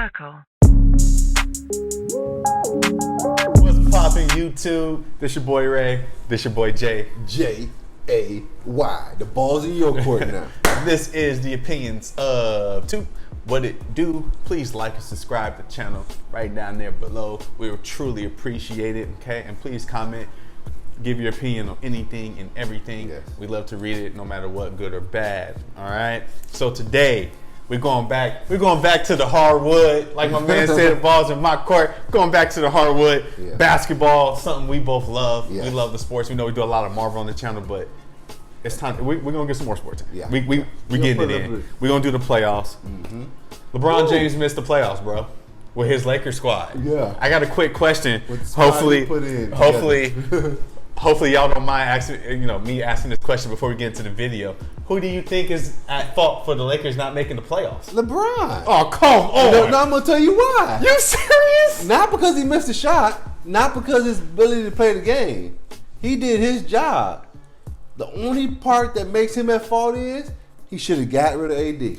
circle. What's poppin', YouTube? This your boy Ray. This your boy Jay. J-A-Y. The ball's in your court now. This is the opinions of two. What it do? Please like and subscribe to the channel right down there below. We will truly appreciate it. Okay, and please comment. Give your opinion on anything and everything. Yes. We love to read it, no matter what, good or bad. All right. So today we're going back to the hardwood. Like my man said, the ball's in my court. Going back to the hardwood. Yeah. Basketball, something we both love. Yes. We love the sports. We know we do a lot of Marvel on the channel, but it's time. We're gonna get some more sports. Yeah. We getting it in. We're gonna do the playoffs. Mm-hmm. LeBron James missed the playoffs, bro, with his Lakers squad. Yeah. I got a quick question. What squad Hopefully, he put in hopefully y'all don't mind asking, me asking this question before we get into the video. Who do you think is at fault for the Lakers not making the playoffs? LeBron. Oh, come on. No, I'm going to tell you why. You serious? Not because he missed a shot. Not because his ability to play the game. He did his job. The only part that makes him at fault is he should have got rid of AD.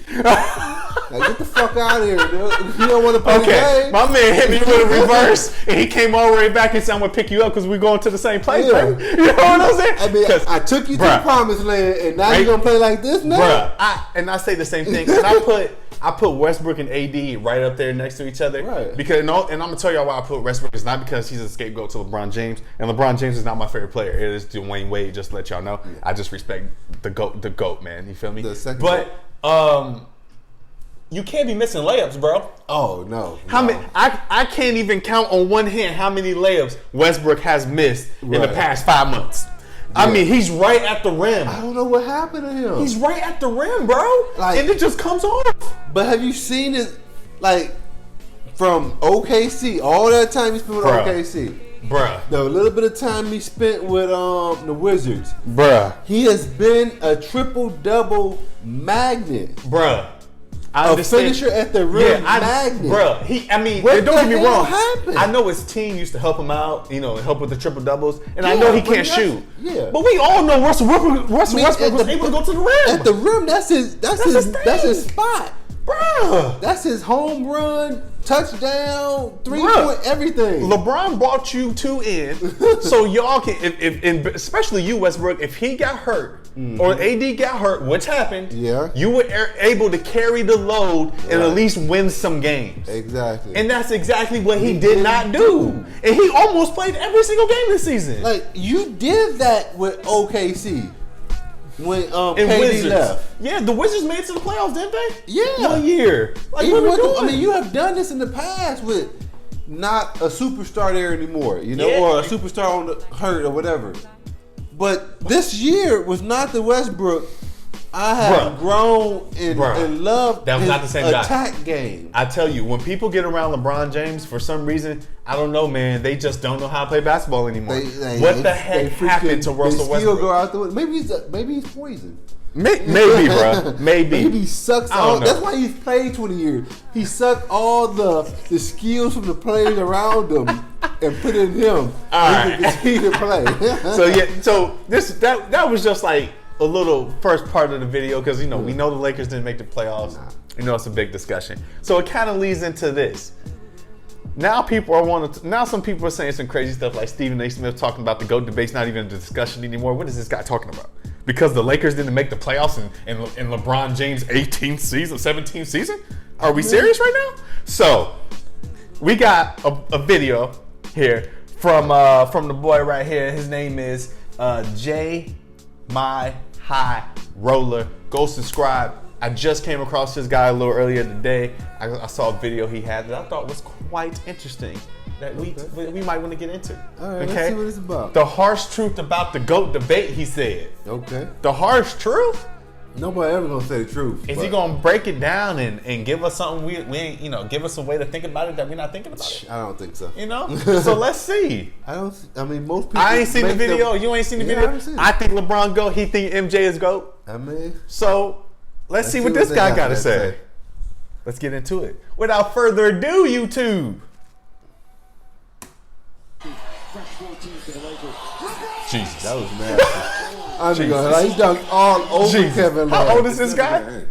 Like, get the fuck out of here, dude. If you don't want to play the game. My man hit me with a reverse, and he came all the way back and said, I'm going to pick you up because we're going to the same place, Yeah. baby. You know what I'm saying? I mean, I took you to the promised land, and now you're going to play like this now? Bruh, I say the same thing. And I put Westbrook and AD right up there next to each other. Right. Because, and I'm going to tell y'all why I put Westbrook. It's not because he's a scapegoat to LeBron James. And LeBron James is not my favorite player. It is Dwayne Wade, just to let y'all know. Yeah. I just respect the GOAT, man. You feel me? The second but, you can't be missing layups, bro. Oh, no. How many? I can't even count on one hand how many layups Westbrook has missed in the past 5 months. Yeah. I mean, he's right at the rim. I don't know what happened to him. He's right at the rim, bro. Like, and it just comes off. But have you seen it, like, from OKC, all that time he spent with OKC? Bruh. The little bit of time he spent with the Wizards. Bruh. He has been a triple-double magnet. Bruh. A finisher at the rim magnet. Bruh. Don't get me wrong. I know his team used to help him out, help with the triple-doubles. And I know he can't shoot. Yeah. But we all know Russell Westbrook was able to go to the rim. At the rim, that's his spot. Bruh. That's his home run, touchdown, three-point, everything. LeBron brought you two in, so y'all can, if especially you, Westbrook, if he got hurt or AD got hurt, which happened, you were able to carry the load and at least win some games. Exactly. And that's exactly what he did not do. And he almost played every single game this season. Like, you did that with OKC. When KD left. Yeah, the Wizards made it to the playoffs, didn't they? Yeah. 1 year. Like, even what are we doing? you have done this in the past with not a superstar there anymore, or a superstar on the hurt or whatever. But this year was not the Westbrook I have grown and loved. That was not the same attack game. I tell you, when people get around LeBron James, for some reason, I don't know, man, they just don't know how to play basketball anymore. What the heck happened to Russell Westbrook? Go out the maybe he's poisoned. Maybe, bro. Maybe he sucks all. That's why he's played 20 years. He sucked all the skills from the players around him and put it in him. All right. He can continue to play. So that was just like a little first part of the video because we know the Lakers didn't make the playoffs. It's a big discussion. So it kind of leads into this. Now some people are saying some crazy stuff like Stephen A. Smith talking about the GOAT debate's not even a discussion anymore. What is this guy talking about? Because the Lakers didn't make the playoffs in LeBron James' 18th season, 17th season? Are we serious right now? So we got a video here from the boy right here. His name is J My High Roller. Go subscribe. I just came across this guy a little earlier today. I saw a video he had that I thought was quite interesting that we might want to get into. All right, let's see what it's about. The harsh truth about the GOAT debate, he said. Okay. The harsh truth? Nobody ever gonna say the truth. Is he gonna break it down and give us something we ain't, give us a way to think about it that we're not thinking about it? I don't think so. So let's see. Most people. I ain't seen the video. You ain't seen the video. I think LeBron GOAT. He think MJ is GOAT. So let's see what this guy got to say. Let's get into it. Without further ado, YouTube. Jesus, that was nasty. I'm gonna lie, he dunked all over Kevin Love. How old is this guy?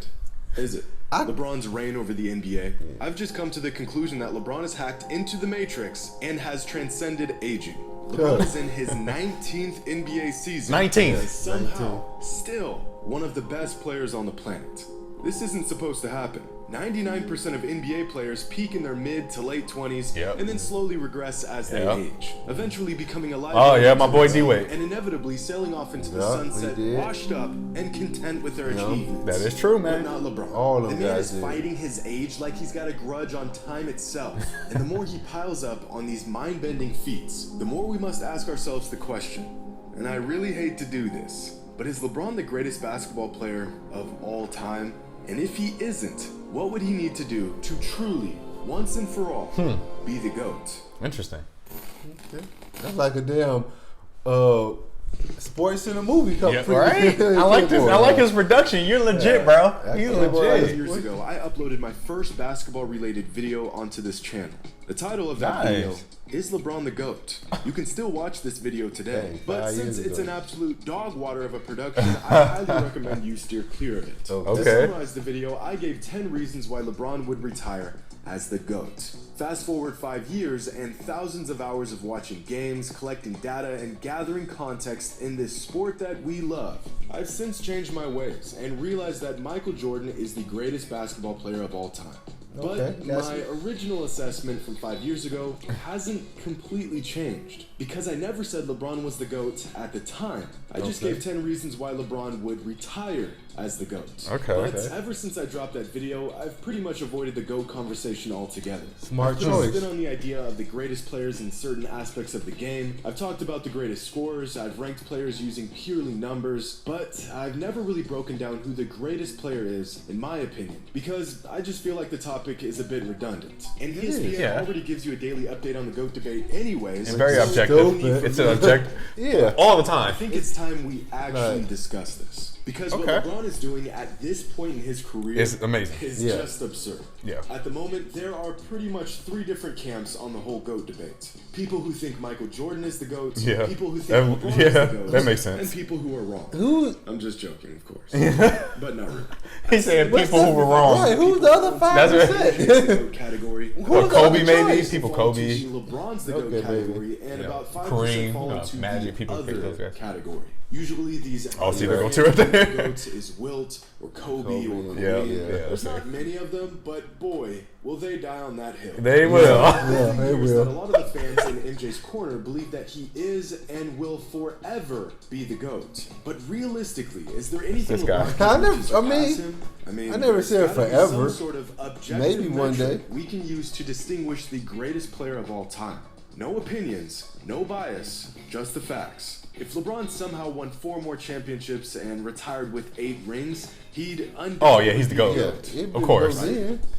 Is it? LeBron's reign over the NBA, I've just come to the conclusion that LeBron has hacked into the Matrix and has transcended aging. LeBron is in his 19th NBA season. 19th. And is somehow still one of the best players on the planet. This isn't supposed to happen. 99% of NBA players peak in their mid to late 20s and then slowly regress as they age, eventually becoming a liability my boy D-Wade. and inevitably sailing off into the sunset, washed up and content with their achievements. That is true, man. But not LeBron. All of the them man guys is did. fighting his age like he's got a grudge on time itself. And the more he piles up on these mind-bending feats, the more we must ask ourselves the question, and I really hate to do this, but is LeBron the greatest basketball player of all time? And if he isn't, what would he need to do to truly, once and for all, be the GOAT? Interesting. That's like a damn sports in a movie. Right? I like this. I like his production. You're legit, bro. You're legit. Years ago, I uploaded my first basketball-related video onto this channel. The title of that video is LeBron the GOAT. You can still watch this video today, but since it's an absolute dog water of a production, I highly recommend you steer clear of it. To summarize the video, I gave 10 reasons why LeBron would retire as the GOAT. Fast forward 5 years and thousands of hours of watching games, collecting data, and gathering context in this sport that we love. I've since changed my ways and realized that Michael Jordan is the greatest basketball player of all time. But my original assessment from 5 years ago hasn't completely changed, because I never said LeBron was the GOAT at the time. I just gave 10 reasons why LeBron would retire as the GOAT. But ever since I dropped that video, I've pretty much avoided the GOAT conversation altogether. Smart choice. I've been on the idea of the greatest players in certain aspects of the game. I've talked about the greatest scorers. I've ranked players using purely numbers, but I've never really broken down who the greatest player is, in my opinion, because I just feel like the topic is a bit redundant. And ESPN already gives you a daily update on the GOAT debate anyways. It's very objective. It's an objective. All the time. I think it's time we actually discuss this. Because what LeBron is doing at this point in his career is amazing. Is just absurd. At the moment, there are pretty much 3 different camps on the whole GOAT debate. People who think Michael Jordan is the GOAT, people who think LeBron is the GOAT, that makes sense. and people who are wrong. I'm just joking, of course. But not really. He said people who were wrong. Right, who's the other 5%? Category. Kobe maybe. People Kobe. LeBron's the GOAT category, and about 5% fall into Magic, the people pick those other guys. category. Usually these see, they go to it there. GOATs is Wilt or Kobe or Kareem. There's not many of them, but boy, will they die on that hill. They will. They will. That a lot of the fans in MJ's corner believe that he is and will forever be the GOAT. But realistically, is there anything LeBron can do to surpass him? I never said forever. Some sort of objective Maybe one day we can use to distinguish the greatest player of all time. No opinions, no bias, just the facts. If LeBron somehow won 4 more championships and retired with 8 rings, he'd undoubtedly he's the GOAT. Of course.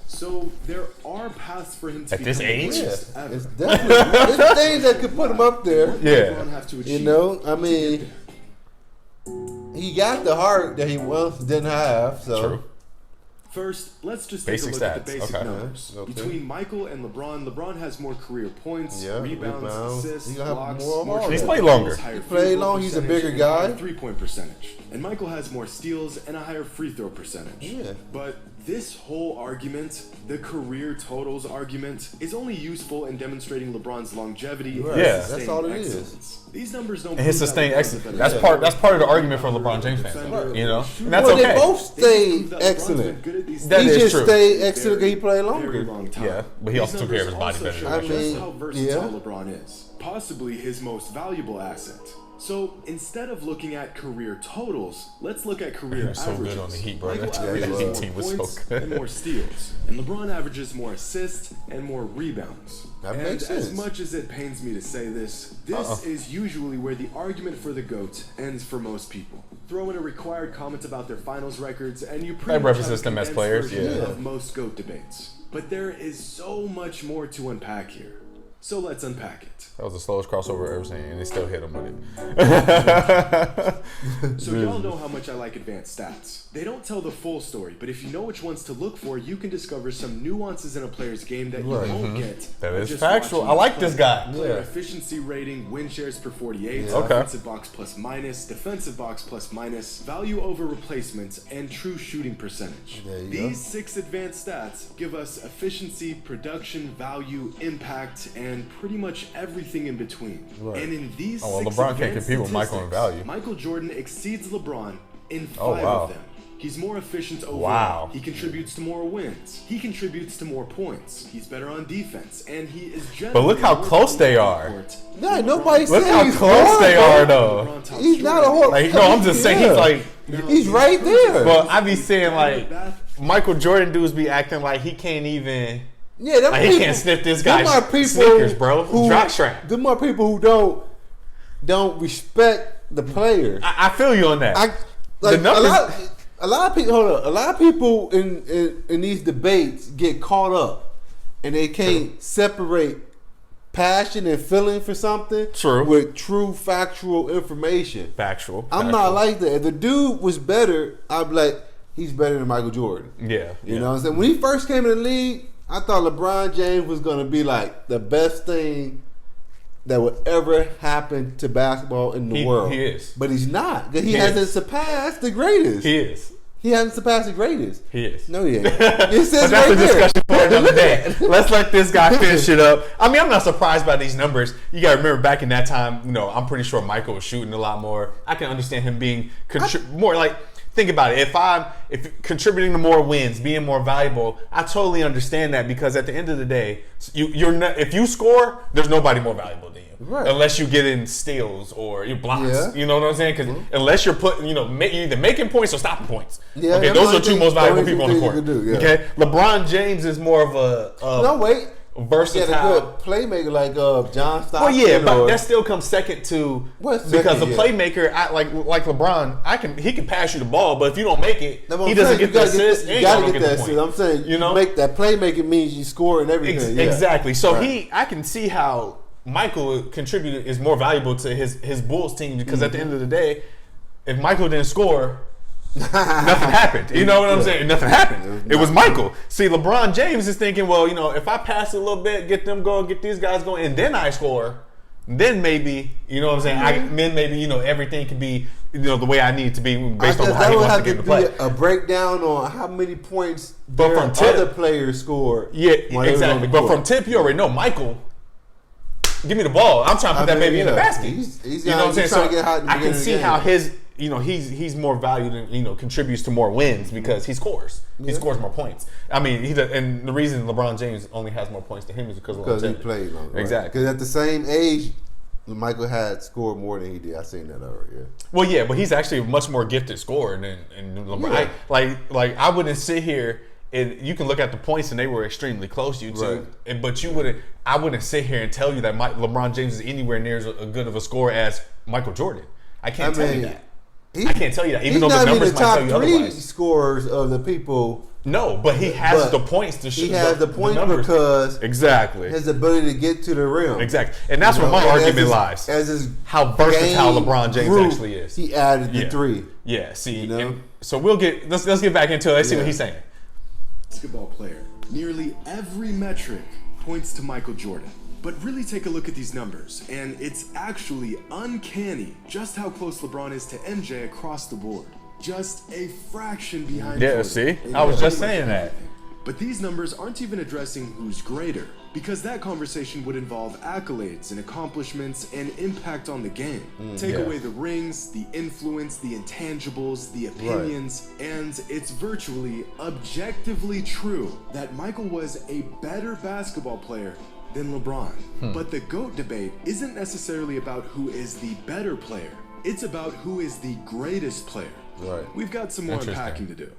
So there are paths for him to at this age. It's definitely there's things that could put him up there. Have to achieve, you know, I mean, he got the heart that he once didn't have. So. True. First, let's just take a look at the basic numbers. Between Michael and LeBron, LeBron has more career points, rebounds, assists, blocks, more he's played longer. He played long. He's a bigger guy. 3-point percentage. And Michael has more steals and a higher free throw percentage. But this whole argument, the career totals argument, is only useful in demonstrating LeBron's longevity and that's all it is. These numbers don't. And his sustained excellence. That's part of the argument for LeBron James fans. You know, and that's well, okay. They both stayed excellent. That he is just true. stayed excellent because he played longer. But he also took care of his body better. I mean, how versatile LeBron is. Possibly his most valuable asset. So instead of looking at career totals, let's look at career averages. So good on the Heat, bro. Michael averages more points and more steals, and LeBron averages more assists and more rebounds. That makes sense. As much as it pains me to say this, is usually where the argument for the GOAT ends for most people. Throw in a required comment about their finals records, and you pretty much have a condensed version of most GOAT debates. But there is so much more to unpack here. So let's unpack it. That was the slowest crossover I've ever seen, and they still hit him with it. So y'all know how much I like advanced stats. They don't tell the full story, but if you know which ones to look for, you can discover some nuances in a player's game that you won't get. That is just factual. watching I like play. this guy. Player efficiency rating, win shares per 48, Okay. offensive box plus minus, defensive box plus minus, value over replacements, and true shooting percentage. These 6 advanced stats give us efficiency, production, value, impact, and pretty much everything in between. And in these 6 LeBron can't advanced compete with Michael in value. Michael Jordan exceeds LeBron in 5 of them. He's more efficient overall. Wow. He contributes to more wins. He contributes to more points. He's better on defense, and he is generally. But look how close they are. Yeah, nobody Look said how he's close they are, though. He's not a horrible. Like, no, I'm just saying he's like. He's right there. Well, I be saying like Michael Jordan dudes be acting like he can't even. Yeah, them Like, people, he can't sniff this guy's them are people sneakers, bro. who- Jock strap. Them are people who don't respect the player. I feel you on that. Like the numbers. a lot of people. Hold on. A lot of people in these debates get caught up, and they can't separate passion and feeling for something with true factual information. Factual. I'm not like that. If the dude was better, I'd be like, he's better than Michael Jordan. Yeah. You know what I'm saying? When he first came in the league, I thought LeBron James was going to be like the best thing that would ever happen to basketball in the world. He is. But he's not. Because he hasn't surpassed the greatest. He is. He hasn't surpassed the greatest. He is. No, he ain't. It says But that's right a discussion for another day. Let's let this guy finish it up. I mean, I'm not surprised by these numbers. You got to remember back in that time, I'm pretty sure Michael was shooting a lot more. I can understand him being more like, think about it. If contributing to more wins, being more valuable, I totally understand that because at the end of the day, you're not, if you score, there's nobody more valuable than you. Right. Unless you get in steals or you blocks. Yeah. You know what I'm saying? Because unless you're putting, you're either making points or stopping points. Yeah, okay, those are the 2 most valuable people on the court. Okay, LeBron James is more of a versatile. He had a good playmaker like John Stockton. Well, yeah, but that still comes second to because a playmaker like LeBron, he can pass you the ball, but if you don't make it, he doesn't get the assist. You gotta get that assist. I'm saying make that playmaking means you score and everything. Exactly. So I can see how Michael contributed is more valuable to his Bulls team because at the end of the day, if Michael didn't score, nothing happened. You know what I'm saying? Nothing happened. It was Michael. See, LeBron James is thinking, well, if I pass it a little bit, get them going, get these guys going, and then I score, then maybe, you know what I'm saying? Then maybe, everything can be, the way I need it to be based on how he wants the game to play. A breakdown on how many points other players scored. Yeah, exactly. But from tip, you already know Michael. Give me the ball. I'm trying to put that baby in the basket. He's you know what I'm saying? So I can see how his. He's more valued and contributes to more wins because he scores. He scores more points. I mean, and the reason LeBron James only has more points than him is because he played longer. Exactly. Because at the same age, Michael had scored more than he did. I seen that already. Yeah. Well, yeah, but he's actually a much more gifted scorer than LeBron. Yeah. I wouldn't sit here. And you can look at the points, and they were extremely close. You two, but I wouldn't sit here and tell you that LeBron James is anywhere near as good of a scorer as Michael Jordan. I can't tell you that. I can't tell you that, even though the numbers might tell you otherwise. He's not in the top 3 scorers of the people. No, but he has the points to shoot. He has the points because his ability to get to the rim. Exactly, and that's where my argument lies. How versatile LeBron James actually is. He added the 3. Yeah. See, so let's get back into it. Let's see what he's saying. Basketball player. Nearly every metric points to Michael Jordan. But really take a look at these numbers, and it's actually uncanny just how close LeBron is to MJ across the board. Just a fraction behind Jordan. Yeah, see? I was just saying that. But these numbers aren't even addressing who's greater, because that conversation would involve accolades and accomplishments and impact on the game. Take away the rings, the influence, the intangibles, the opinions, and it's virtually objectively true that Michael was a better basketball player than LeBron. But the GOAT debate isn't necessarily about who is the better player. It's about who is the greatest player. We've got some more unpacking to do.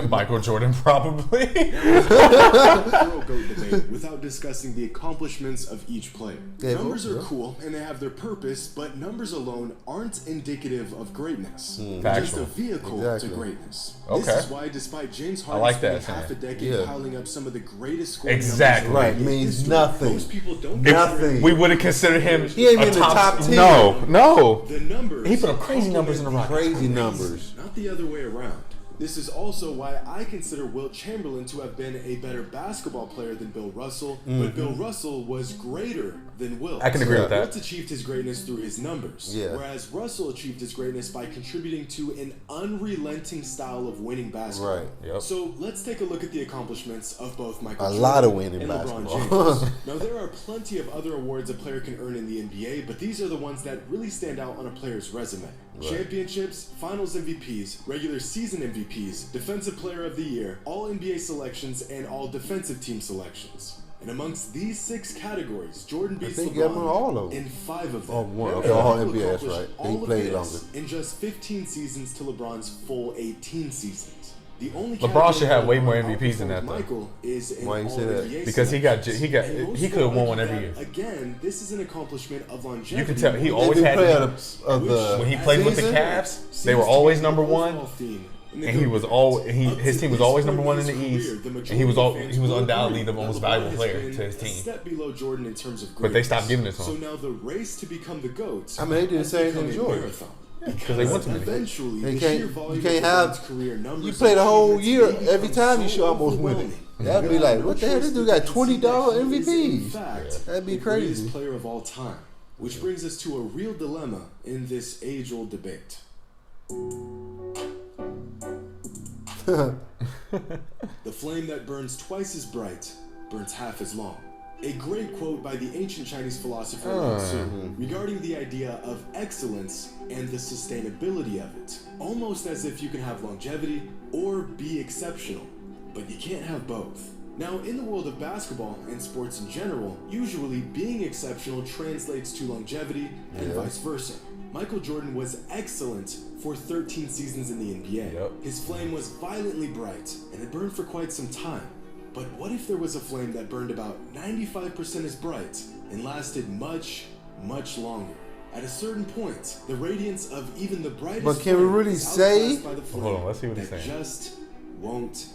Michael Jordan, probably. Thorough GOAT debate without discussing the accomplishments of each player. Numbers are cool and they have their purpose, but numbers alone aren't indicative of greatness. Just a vehicle to greatness. Okay. This is why, despite James Harden spending half a decade piling up some of the greatest scoring exactly numbers means nothing. Most people don't Nothing. We would have considered him. He ain't in the top 10. No. The numbers. He put up crazy numbers in the Rockets. Crazy numbers. Not the other way around. This is also why I consider Wilt Chamberlain to have been a better basketball player than Bill Russell, but Bill Russell was greater than Wilt. I can agree with that. Wilt achieved his greatness through his numbers, whereas Russell achieved his greatness by contributing to an unrelenting style of winning basketball. Right. Yep. So let's take a look at the accomplishments of both Michael Jordan lot of winning and basketball. LeBron James. Now, there are plenty of other awards a player can earn in the NBA, but these are the ones that really stand out on a player's resume. Championships, Finals MVPs, regular season MVPs, Defensive Player of the Year, All NBA selections, and All Defensive Team selections. And amongst these 6 categories, Jordan beats LeBron all of them. in 5 of them. Oh, one. Okay, all NBA, that's right. He played longer. In just 15 seasons to LeBron's full 18 seasons. The only LeBron should have way more MVPs than that, though. Michael is in Why you say that? All-NBA Because he could have won one every year. Again, this is an accomplishment of longevity. You can tell he always had. When he played with the Cavs, they were always number 1. And he was his team was always number 1 in the East, and he was undoubtedly the most valuable player to his team. Step below Jordan in terms of but they stopped giving it to him. So now the race to become the GOAT. I mean, they did the same thing to Jordan. Because they want to eventually, you can't have you play the whole year every time you should almost win it. That'd be like, what the hell? This dude got $20 MVPs. That'd be crazy. The greatest player of all time, which brings us to a real dilemma in this age-old debate. The flame that burns twice as bright burns half as long. A great quote by the ancient Chinese philosopher Lao Tzu regarding the idea of excellence and the sustainability of it. Almost as if you can have longevity or be exceptional, but you can't have both. Now, in the world of basketball and sports in general, usually being exceptional translates to longevity and vice versa. Michael Jordan was excellent for 13 seasons in the NBA. His flame was violently bright, and it burned for quite some time. But what if there was a flame that burned about 95% as bright and lasted much, much longer? At a certain point, the radiance of even the brightest but can we really say? Hold on, let's see what he's saying. Just won't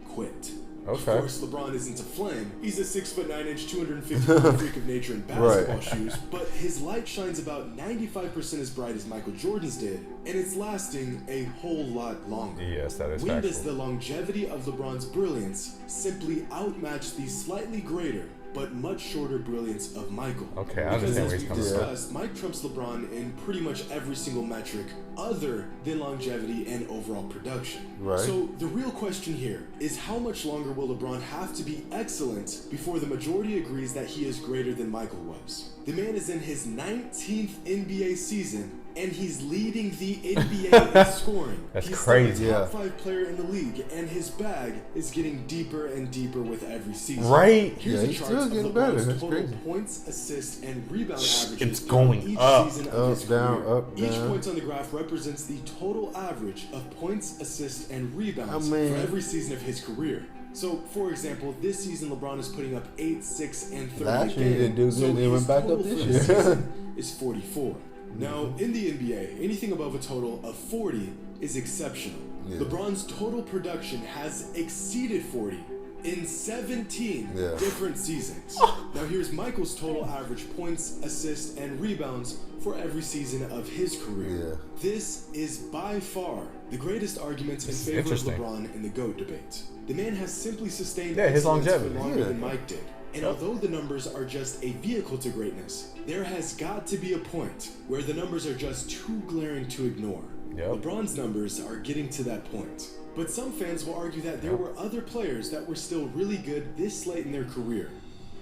quit. Okay. Of course, LeBron isn't a flame. He's a 6'9", 250-pound freak of nature in basketball shoes. But his light shines about 95% as bright as Michael Jordan's did, and it's lasting a whole lot longer. Yes, that is When factual. does the longevity of LeBron's brilliance simply outmatch the slightly greater but much shorter brilliance of Michael? Okay, I understand where he's coming from. Because as we've discussed, Mike trumps LeBron in pretty much every single metric other than longevity and overall production. Right. So the real question here is, how much longer will LeBron have to be excellent before the majority agrees that he is greater than Michael was? The man is in his 19th NBA season, and he's leading the NBA in scoring. That's he's crazy. the top 5 player in the league, and his bag is getting deeper and deeper with every season. Right. Here's a he's chart still of getting LeBron's better. That's total crazy. points, assists, and rebound averages. It's going each up. season of his down, career. up, Each down. point on the graph represents the total average of points, assists, and rebounds I mean- for every season of his career. So, for example, this season LeBron is putting up 8, 6, and 30 Last year he a game. didn't do good, So and he went his back total up this for year. season is 44. Now, in the NBA, anything above a total of 40 is exceptional. LeBron's total production has exceeded 40 in 17 different seasons. Now here's Michael's total average points, assists, and rebounds for every season of his career. This is by far the greatest argument in favor of LeBron in the GOAT debate. The man has simply sustained his excellence longevity. for longer than Mike did. And although the numbers are just a vehicle to greatness, there has got to be a point where the numbers are just too glaring to ignore. LeBron's numbers are getting to that point. But some fans will argue that there were other players that were still really good this late in their career.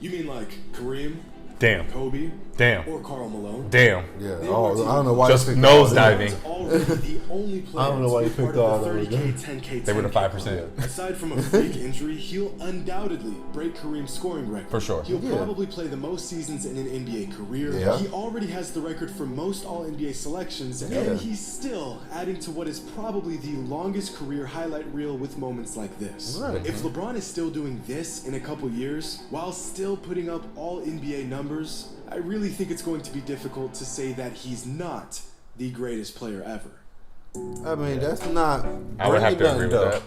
You mean like Kareem? Damn. Kobe. Damn. Or Karl Malone. Damn. Yeah. Oh, I don't know why. Just nose diving. The only player I don't know why you picked all those. 30K, 10K, They were the 5%. Aside from a freak injury, he'll undoubtedly break Kareem's scoring record. For sure. He'll probably play the most seasons in an NBA career. Yeah. He already has the record for most All-NBA selections, and he's still adding to what is probably the longest career highlight reel with moments like this. Right. If LeBron is still doing this in a couple years, while still putting up All-NBA numbers, I really think it's going to be difficult to say that he's not the greatest player ever. I mean, that's not. I would have to agree with that.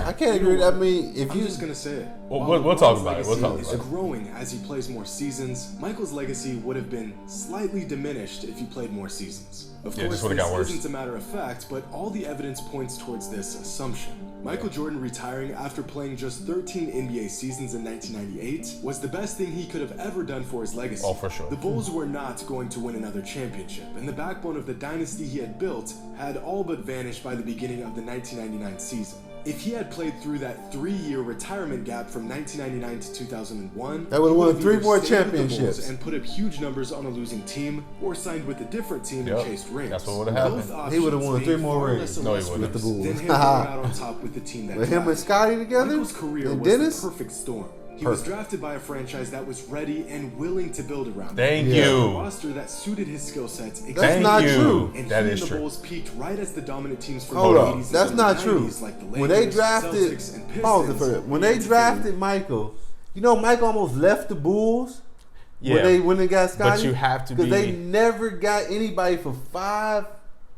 I can't agree. I mean, if I'm you just gonna say it. Well, we'll talk about it. We'll talk Is about it. growing as he plays more seasons. Michael's legacy would have been slightly diminished if he played more seasons. Of course, just would've got worse. this isn't a matter of fact, but all the evidence points towards this assumption. Michael Jordan retiring after playing just 13 NBA seasons in 1998 was the best thing he could have ever done for his legacy. Oh, for sure. The Bulls were not going to win another championship, and the backbone of the dynasty he had built had all but vanished by the beginning of the 1999 season. If he had played through that 3-year retirement gap from 1999 to 2001, That would've he won have 3 either more stayed with the Bulls championships. and put up huge numbers on a losing team, or signed with a different team and chased rings. That's what would've happened. Both He would've options won 3 being more far rings. less No, he illustrious wouldn't. With the Bulls. than him going out on top with the team that with him and drafted. Scotty together, Michael's career and was Dennis. the perfect storm. He was drafted by a franchise that was ready and willing to build around him. Thank A you. roster that suited his skill sets. That's not true. And That he is and the true. Bulls peaked right as the dominant teams from Hold the up, 80s that's and not the true. 90s, like the When they Lakers, drafted, Celtics, and pause it Pistons, for when they began to drafted Michael, you know Michael almost left the Bulls Yeah. when they got Scotty. But you have to because they be- never got anybody for 5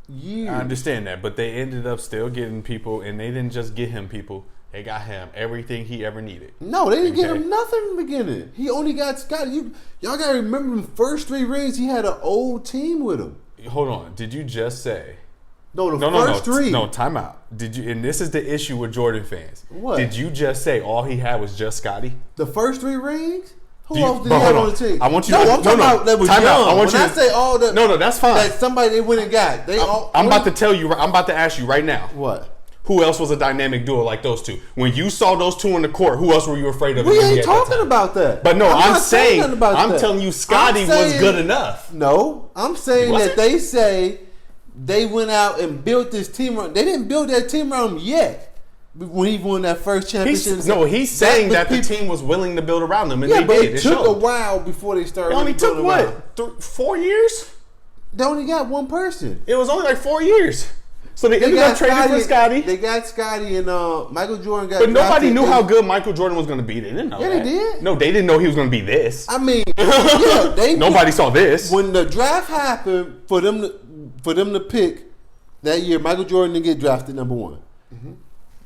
years. I understand that, but they ended up still getting people, and they didn't just get him people. They got him everything he ever needed. No, they didn't get Okay. him nothing in the beginning. He only got Scotty. Y'all gotta remember the first 3 rings. He had an old team with him. Hold on. Did you just say? No, the No, first 3. No, time out. Did you? And this is the issue with Jordan fans. What? Did you just say all he had was just Scotty? The first 3 rings. Who Do you- else did he but have hold on the team? I want you no, to. I'm talking about that was time young. out. I want when you I to, say all the No, that's fine. that somebody they went and got. They all. I'm about to tell you. I'm about to ask you right now. What? Who else was a dynamic duo like those two? When you saw those two in the court, who else were you afraid of? We in the NBA ain't at that talking time? about that. But no, I'm not saying. nothing about I'm that. telling you, Scotty I'm was saying- good enough. No, I'm saying Was that it? they say they went out and built this team around. They didn't build that team around him yet. When he won that first championship. He's saying was that the people- team was willing to build around them, and Yeah, they but did. it took showed. a while before they started. It only really took building what? around. 4 years? They only got one person. It was only like 4 years. So they They ended got up trading for Scotty. They got Scotty and Michael Jordan got. But nobody drafted. knew how good Michael Jordan was going to be. They didn't know Yeah, that. they did. No, they didn't know he was going to be this. I mean, yeah, they Nobody saw this. when the draft happened for them to pick that year. Michael Jordan didn't get drafted number 1.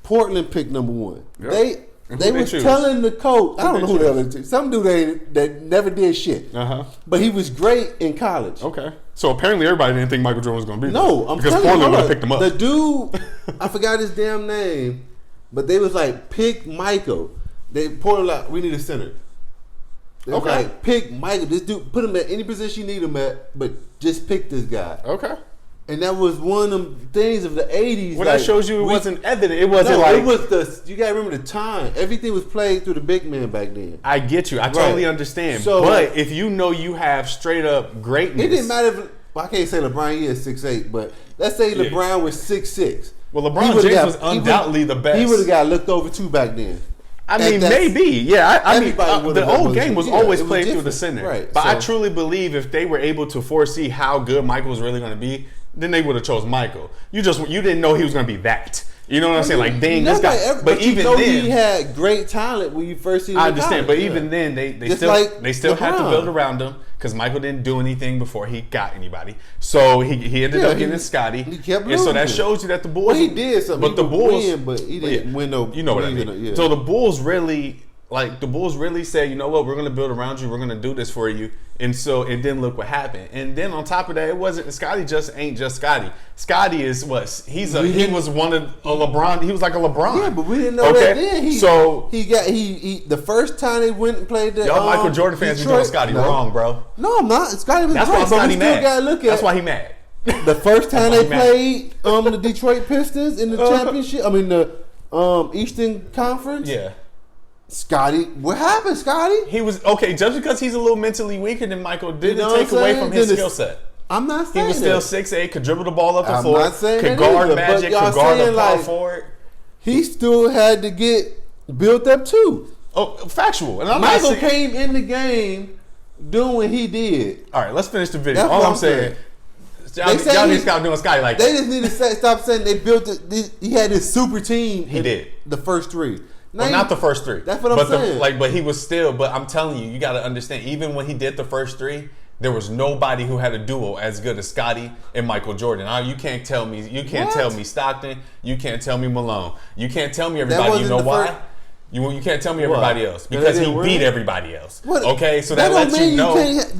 Portland picked number 1. Yep. They And they who they was choose? telling the coach. I don't they know who the choose? other some dude that never did shit. Uh-huh. But he was great in college. Okay. So apparently everybody didn't think Michael Jordan was going to be No, this. I'm because telling Portland would you, have picked him up. the dude, I forgot his damn name, but they was like, pick Michael. They Portland like, we need a center. They was Okay. like, pick Michael. This dude, put him at any position you need him at, but just pick this guy. Okay. And that was one of them things of the 80s. Well, like, that shows you it we- wasn't evident. It wasn't No, like. it was you gotta remember the time. Everything was played through the big man back then. I get you. I totally understand. So- but if you know you have straight up greatness. It didn't matter if, well, I can't say LeBron he is 6'8", but let's say Yeah. LeBron was 6'6". Well, He LeBron would've James got- was he undoubtedly the best. He would have got looked over too back then. I mean, That's- maybe. Yeah, I mean, everybody would've the old was- game was yeah, always it was played through the different. center. Right, But I so- truly believe if they were able to foresee how good Michael was really going to be, then they would have chose Michael. You didn't know he was going to be that. You know what I'm saying? Like, dang, this guy. But you even know then, he had great talent when you first see him. I in understand. college, But yeah. even then, they Just still like had to LeBron. build around him because Michael didn't do anything before he got anybody. So he ended Yeah, up he- getting Scotty. he kept And so that losing. shows you that the Bulls. Well, he did something. But the He would Bulls win, but he didn't win no. You know what I win, mean? yeah. So the Bulls really. Like the Bulls really said, you know what, we're gonna build around you, we're gonna do this for you, and then look what happened. And then on top of that, it wasn't Scotty. Just ain't just Scotty. Scotty is what he was one of a LeBron. He was like a LeBron. Yeah, but we didn't know that then. He the first time they went and played the y'all Michael Jordan fans be doing Scotty wrong, bro. No, I'm not. Scotty was That's great, why but Scotty we still mad. gotta look at. That's why he mad. The first time That's they why he played the Detroit Pistons in the championship. I mean the Eastern Conference. Yeah. Scotty, what happened, Scotty? He was okay just because he's a little mentally weaker than Michael didn't take away from his skill set. I'm not saying he was still 6'8", could dribble the ball up the floor, not saying could that guard either, Magic, could guard the power forward. He still had to get built up too. Oh, factual. And Michael came in the game doing what he did. All right, let's finish the video. All I'm saying. Y'all need to stop doing Scotty like that. They just need to stop saying they built it. He had this super team. He did. The first three. Well, not the first three. That's what I'm saying. But he was still. But I'm telling you, you got to understand. Even when he did the first three, there was nobody who had a duo as good as Scotty and Michael Jordan. You can't tell me. You can't tell me Stockton. You can't tell me Malone. You can't tell me everybody. You know why? You can't tell me everybody else because he beat everybody else. Okay, so that lets you know.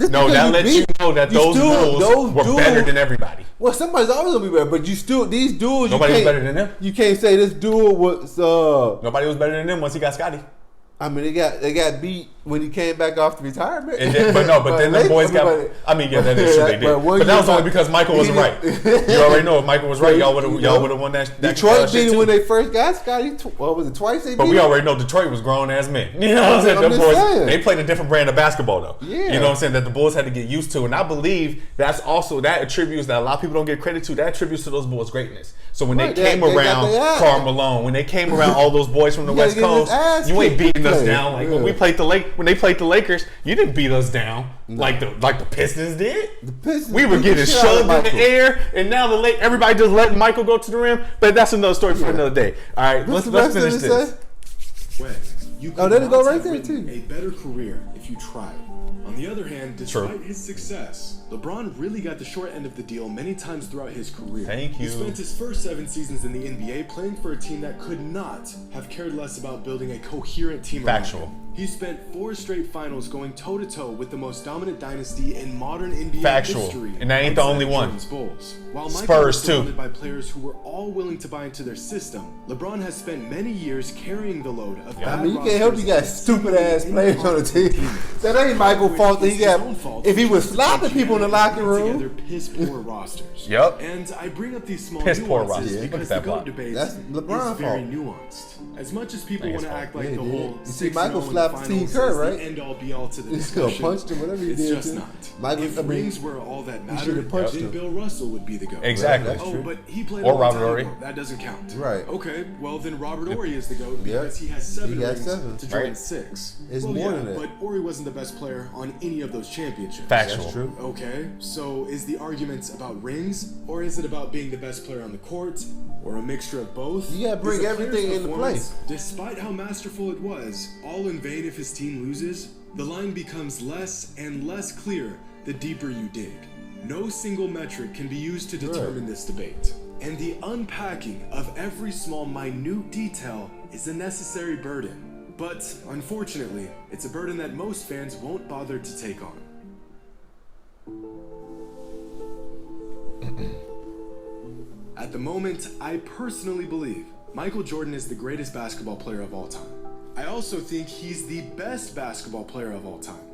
No, that lets you know that those duels were better than everybody. Well, somebody's always gonna be better, but these duels. Nobody was better than them. You can't say this duel was. Nobody was better than them once he got Scotty. I mean, they got beat when he came back off the retirement. But then the boys got. I mean, yeah, that is true. They did. But that was only because Michael wasn't right. You already know if Michael was right, y'all would have won that. Detroit beat him when they first got Scotty. What was it? Twice they beat. But we already know Detroit was grown ass men. You know what I'm saying? Them boys, they played a different brand of basketball though. Yeah. You know what I'm saying? That the Bulls had to get used to, and I believe that attributes that a lot of people don't get credit to. That attributes to those Bulls' greatness. So when they came around Karl Malone, when they came around all those boys from the West Coast, you ain't beating us down like when they played the Lakers. You didn't beat us down like the Pistons did. We were getting shoved in the air, and now everybody just letting Michael go to the rim. But that's another story for another day. All right, let's finish this. You could go right there too. A better career if you tried. On the other hand, despite his success, LeBron really got the short end of the deal many times throughout his career. Thank you. He spent his first 7 seasons in the NBA playing for a team that could not have cared less about building a coherent team around him. He spent 4 straight finals going toe-to-toe with the most dominant dynasty in modern NBA history. And that ain't the only one. Bulls. While Michael Spurs was surrounded by players who were all willing to buy into their system, LeBron has spent many years carrying the load of bad you can't help you got stupid ass players on the team. That ain't Michael's fault that he got. If he was slapping people in the locker room. Together piss poor rosters. Yep. And I bring up these small piss poor nuances rosters because the GOAT debate is very nuanced. As much as people want to act like the whole you see Michael slapped Steve Kerr, right? End all be all to the discussion. Punched him, whatever he did. It's just not. If rings were all that mattered, then Bill Russell would be the GOAT. Exactly. Oh, but he played or Robert Horry. That doesn't count. Right. Okay. Well, then Robert Horry is the GOAT because he has 7 rings to Jordan's 6. It's more than that. But Horry wasn't the best player on any of those championships. Factual. That's true. Okay. So is the argument about rings, or is it about being the best player on the court, or a mixture of both? You gotta bring everything into play. Despite how masterful it was, all in vain if his team loses, the line becomes less and less clear the deeper you dig. No single metric can be used to determine this debate. And the unpacking of every small minute detail is a necessary burden. But unfortunately, it's a burden that most fans won't bother to take on. At the moment, I personally believe Michael Jordan is the greatest basketball player of all time. I also think he's the best basketball player of all time.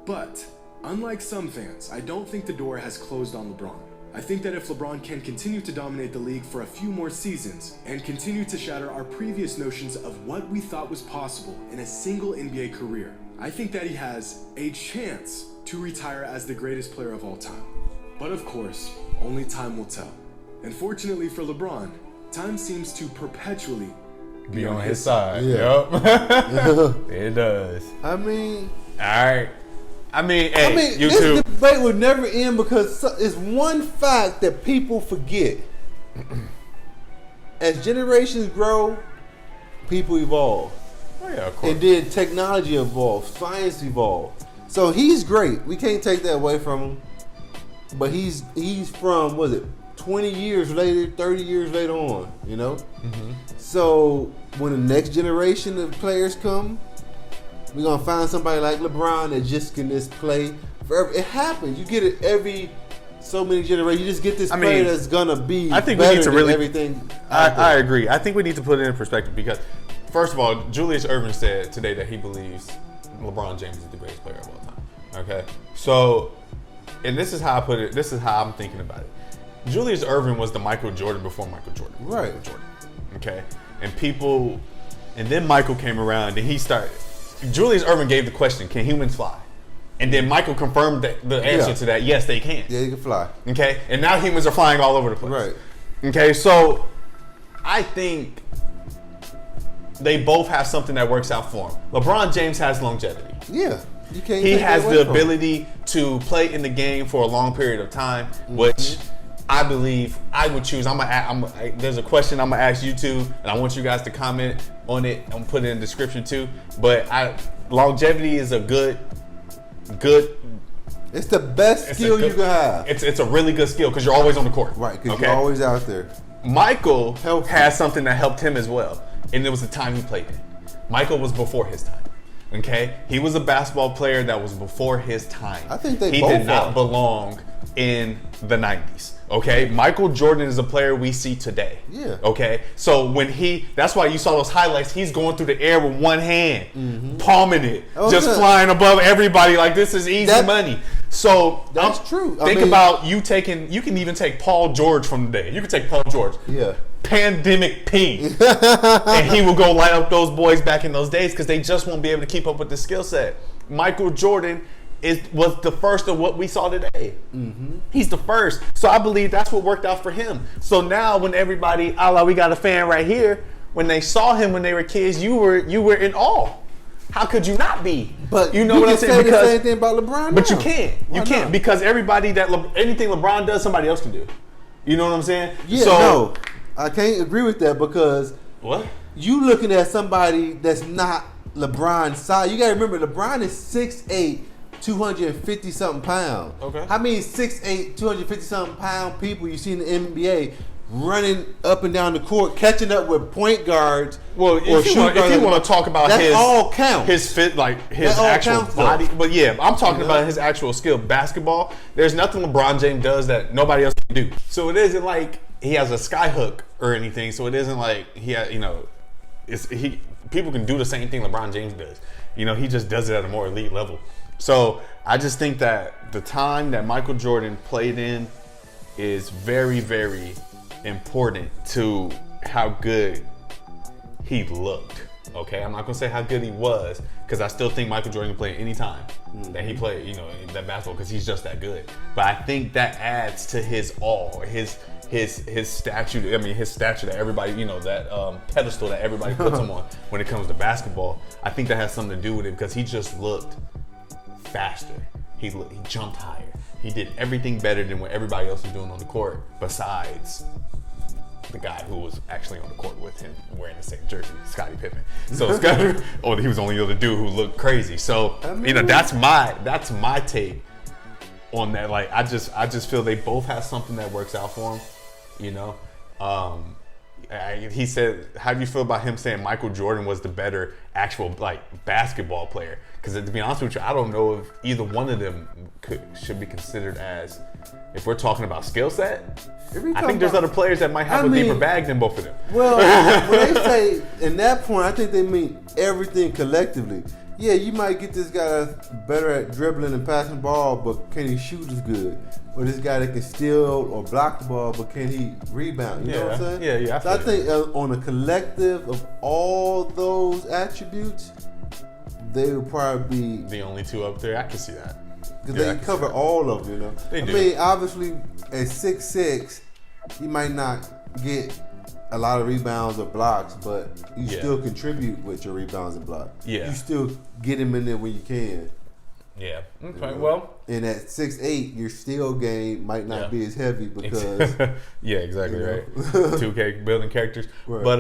But, unlike some fans, I don't think the door has closed on LeBron. I think that if LeBron can continue to dominate the league for a few more seasons and continue to shatter our previous notions of what we thought was possible in a single NBA career, I think that he has a chance to retire as the greatest player of all time. But of course, only time will tell. And fortunately for LeBron, time seems to perpetually be on his side. Yeah. Yep. It does. I mean, all right. Hey, you this too. debate would never end because it's one fact that people forget. As generations grow, people evolve. Oh yeah, of course. And then technology evolves, science evolves. So he's great. We can't take that away from him. But he's from, 20 years later, 30 years later on, you know? Mm-hmm. So when the next generation of players come, we're going to find somebody like LeBron that just can play forever. It happens. You get it every so many generations. You just get this player that's going to be better than everything. I agree. I think we need to put it in perspective because, first of all, Julius Erving said today that he believes LeBron James is the greatest player of all time. Okay? So, and this is how I put it. This is how I'm thinking about it. Julius Erving was the Michael Jordan before Michael Jordan. Right. Michael Jordan. Okay? And people And then Michael came around and he started. Julius Erving gave the question, can humans fly? And then Michael confirmed the answer to that. Yes, they can. Yeah, you can fly. Okay? And now humans are flying all over the place. Right. Okay, so I think they both have something that works out for them. LeBron James has longevity. Yeah. You can't He has the ability to play in the game for a long period of time, which I believe I would choose. There's a question I'm gonna ask you two, and I want you guys to comment on it. I'm gonna put it in the description too. But longevity is a good. It's the best skill you can have. It's a really good skill because you're always on the court. Right, because you're always out there. Michael has something that helped him as well, and it was the time he played in. Michael was before his time. Okay, he was a basketball player that was before his time. I think he did not belong in the 90s. Okay, Michael Jordan is a player we see today. Yeah. Okay, so that's why you saw those highlights. He's going through the air with one hand, palming it, just flying above everybody like this is easy money. So that's true. Think about you can even take Paul George from the day. You can take Paul George. Yeah. Pandemic P. And he will go light up those boys back in those days because they just won't be able to keep up with the skill set. Michael Jordan was the first of what we saw today. He's the first. So I believe that's what worked out for him. So now when everybody, we got a fan right here, when they saw him when they were kids, you were in awe. How could you not be? But you know what I'm saying? Because the same thing about LeBron. But you can't. You can't because everybody anything LeBron does, somebody else can do. You know what I'm saying? Yeah. No, I can't agree with that because what? You looking at somebody that's not LeBron's size. You gotta remember LeBron is 6'8", 250 something pounds. Okay. How many 6'8", 250 something pound people you see in the NBA running up and down the court, catching up with point guards? Well, if you want to talk about his fit, like his actual body, but yeah, I'm talking about his actual skill. Basketball, there's nothing LeBron James does that nobody else can do. So it isn't like he has a sky hook or anything. So it isn't like people can do the same thing LeBron James does. He just does it at a more elite level. So I just think that the time that Michael Jordan played in is very, very important to how good he looked. Okay, I'm not gonna say how good he was because I still think Michael Jordan can play any time that he played, that basketball because he's just that good. But I think that adds to his awe, his statue. I mean, his statue that everybody, that pedestal that everybody puts him on when it comes to basketball. I think that has something to do with it because he just looked faster. He jumped higher. He did everything better than what everybody else was doing on the court besides the guy who was actually on the court with him wearing the same jersey, Scottie Pippen. So he was only the other dude who looked crazy. So that's my take on that. Like I just feel they both have something that works out for them. He said, how do you feel about him saying Michael Jordan was the better actual basketball player? Because to be honest with you, I don't know if either one of them should be considered as, if we're talking about skill set. I think there's other players that might have a deeper bag than both of them. Well, when they say in that point, I think they mean everything collectively. Yeah, you might get this guy that's better at dribbling and passing the ball, but can he shoot as good? Or this guy that can steal or block the ball, but can he rebound? You know what I'm saying? Yeah. So I think on a collective of all those attributes, they would probably be the only two up there. I can see that. Because they cover all of them, They do. I mean, obviously, at 6'6", you might not get a lot of rebounds or blocks, but you still contribute with your rebounds and blocks. Yeah. You still get them in there when you can. Yeah. Okay. Well. And at 6'8", your steal game might not be as heavy because. Yeah, exactly right. 2K building characters, right. But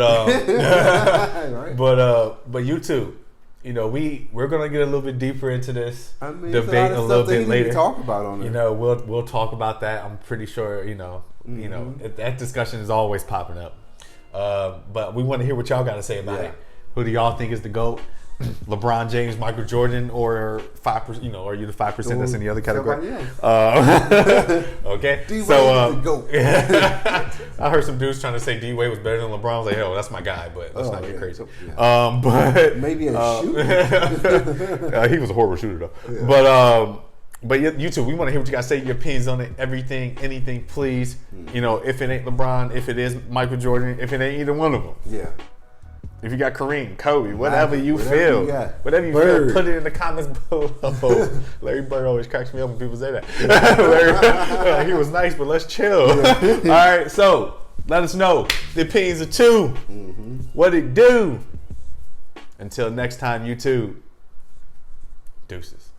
right. but you two, we're gonna get a little bit deeper into this debate a little bit later. To talk about on it. We'll talk about that. I'm pretty sure. That discussion is always popping up. But we want to hear what y'all got to say about it. Who do y'all think is the GOAT? LeBron James, Michael Jordan, or 5%? Are you the 5% that's in the other category? Okay. D-Wade is the GOAT. I heard some dudes trying to say D-Wade was better than LeBron. I was like, hell, that's my guy, but let's not get crazy. Yeah. But maybe a shooter. He was a horrible shooter though. Yeah. But you two, we want to hear what you guys say, your opinions on it, everything, anything, please. If it ain't LeBron, if it is Michael Jordan, if it ain't either one of them. Yeah. If you got Kareem, Kobe, whatever you whatever feel. you got. Whatever you Bird. feel, put it in the comments below. Larry Bird always cracks me up when people say that. Larry, he was nice, but let's chill. All right, so let us know the opinions of two. Mm-hmm. What it do? Until next time, YouTube. Deuces.